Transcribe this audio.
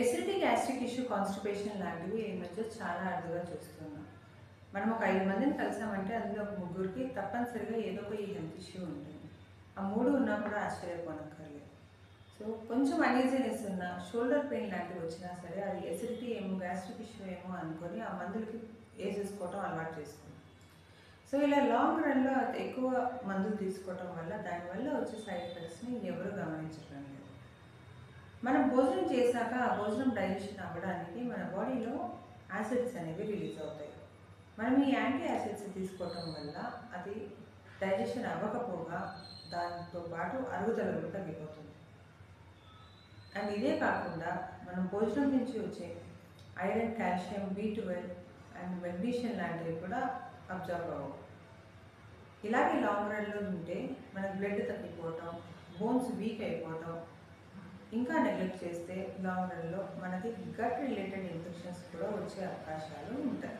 Acidity, gastric issue, constipation లాంటివి ఈ మధ్య చాలా అరుదుగా చూస్తున్నాం. మనం ఒక 5 మందిని కలిసామంటే అందులో ఒక ముగ్గురికి తప్పనిసరిగా ఏదో ఒక ఈ హెల్త్ ఇష్యూ ఉంటుంది. ఆ 3 ఉన్నా కూడా ఆశ్చర్యపోనక్కర్లేదు. సో, కొంచెం అన్‌ఈజీనెస్ ఉన్నా, షోల్డర్ పెయిన్ లాంటివి వచ్చినా సరే అది ఎసిడిటీ ఏమో, గ్యాస్ట్రిక్ ఇష్యూ ఏమో అనుకొని ఆ మందులకి ఏసేసుకోవటం అలవాటు చేసుకున్నాం. సో, ఇలా లాంగ్ రన్‌లో ఎక్కువ మందులు తీసుకోవటం వల్ల దానివల్ల వచ్చే సైడ్ ఎఫెక్ట్స్‌ని ఎవరు గమనించటం లేదు. మనం భోజనం చేశాక ఆ భోజనం డైజెషన్ అవ్వడానికి మన బాడీలో యాసిడ్స్ అనేవి రిలీజ్ అవుతాయి. మనం ఈ యాంటీ యాసిడ్స్ తీసుకోవటం వల్ల అది డైజెషన్ అవ్వకపోగా దాంతో పాటు అరుగుదల కూడా తగ్గిపోతుంది. అండ్ ఇదే కాకుండా మనం భోజనం నుంచి వచ్చే iron, calcium, B12 and magnesium లాంటివి కూడా అబ్జర్వ్ అవ్వవు. ఇలాగే లాంగ్ రన్లో ఉంటే మనకు బ్లడ్ తగ్గిపోవటం, బోన్స్ వీక్ అయిపోవటం, ఇంకా నెగ్లెక్ట్ చేస్తే లాంగ్ రన్లో మనకి గట్ రిలేటెడ్ ఇన్ఫెక్షన్స్ కూడా వచ్చే అవకాశాలు ఉంటాయి.